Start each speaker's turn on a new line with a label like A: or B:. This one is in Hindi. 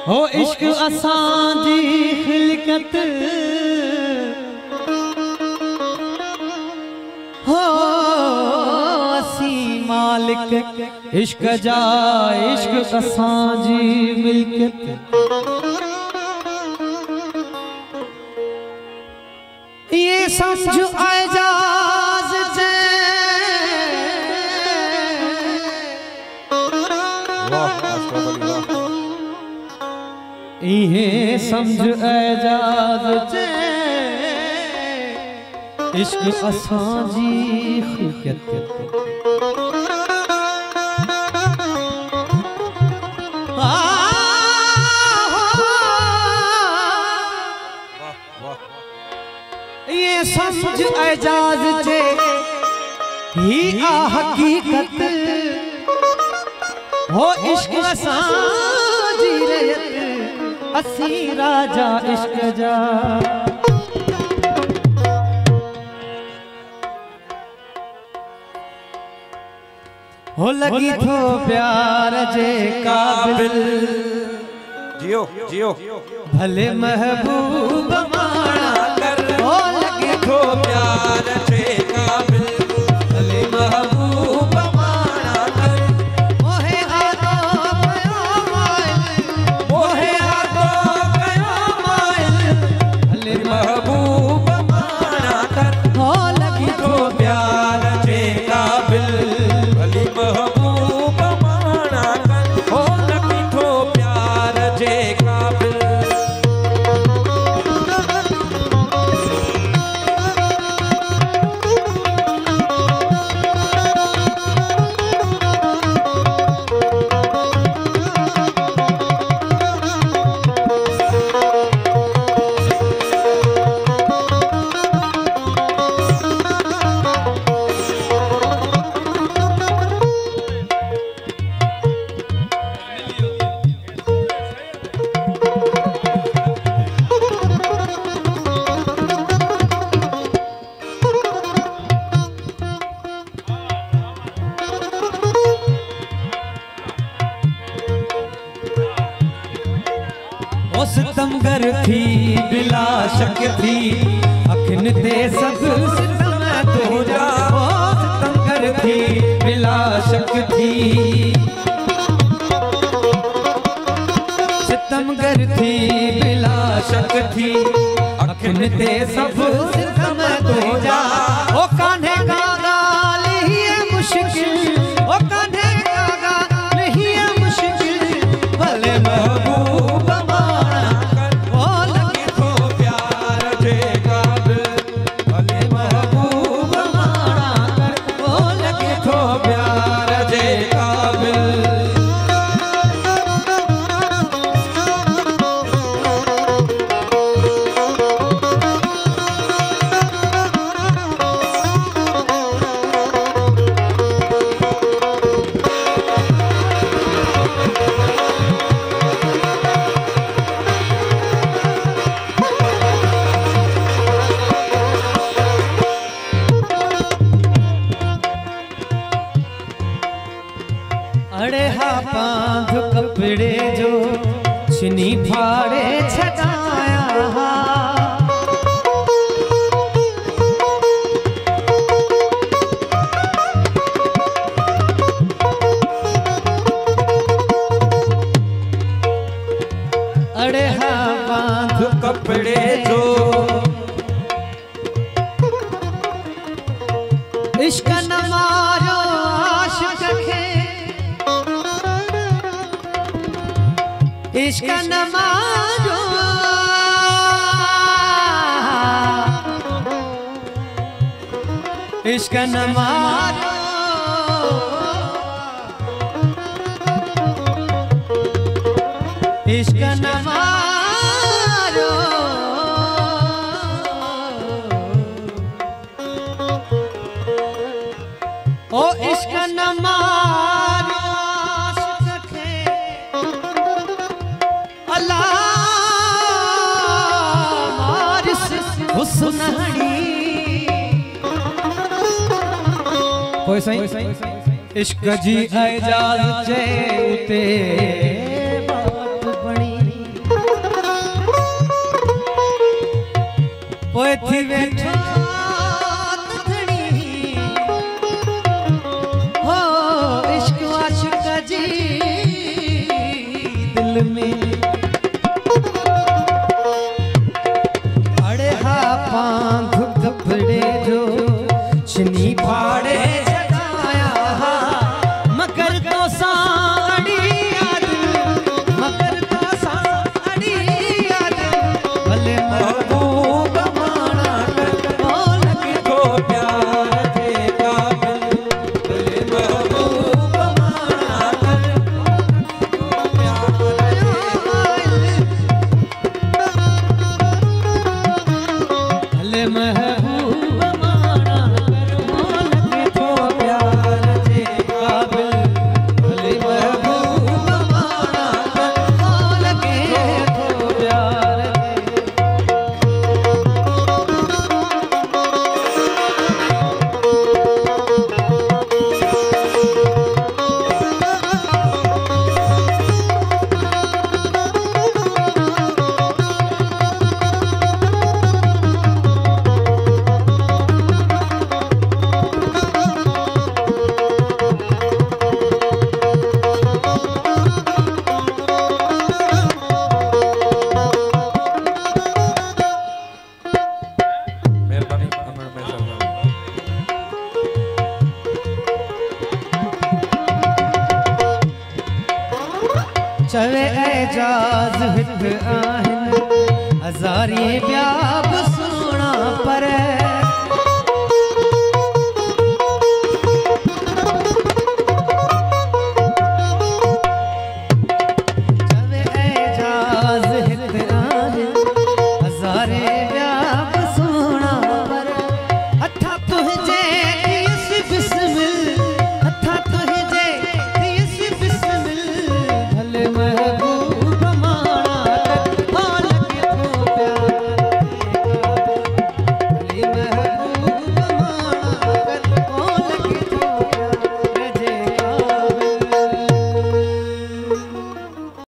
A: हो इश्क असांजी खिलकत हो असी मालिक इश्क जा इश्क असांजी मिल्कत ये समझ एजाज जे ये समझ एजाज जे इश्क असांजी खिलकत ये समझ एजाज जे ही आ हकीकत हो इश्क असांजी रयत असी राजा इश्क जा हो लगी थो प्यार जे काबिल
B: जियो जियो
A: भले महबूब माना कर
B: हो लगी थो प्यार जे काबिल भले महबूब माना कर
A: मोहे आदो कयो माइल
B: मोहे आदो कयो माइल
A: भले
B: महबूब माना कर
A: हो लगी
B: थो प्यार जे काबिल भले महबूब माना कर हो लगी थो प्यार जे काबिल
A: सितमगर थी बिला शक थी अखिन ते सब सितम तो जा सितमगर थी बिला शक थी सितमगर थी बिला शक थी अखिन ते सब सितम तो जा ओ कान्हे का गाल ही मुश्किल ओ कान्हे का गाल ही मुश्किल भले महबूब अड़े हा पांध कपड़े जो छिनी फाड़े छटाया अड़े हा पांध
B: कपड़े जो
A: इश्क न मारो आशिक खे इश्क न मारो इश्क न मारो इश्क न मारो ओ इश्क न मारो आशिक खे अल्लाह मारिस हुस्नड़ी कोई सही इश्क जी एजाज चे उते बात बणी ओए थी वेठा हो इश्क आशिक जी दिल में अड़े हा पांग कपड़े जो छनी फाड़े जगाया मगर तो साड़ी याद मगर तो साड़ी याद भले महबूब माना कर ओ लगे
B: तो प्यार जे काबिल भले महबूब माना कर
A: भले महबूब माना कर ओ लगे तो प्यार जे काबिल भले महबूब माना कर ओ लगे तो प्यार जे
B: मेहरबानी अमर में सब
A: चवे एजाज हित आहिन हज़ारी ॿिया बि सुहिणा पर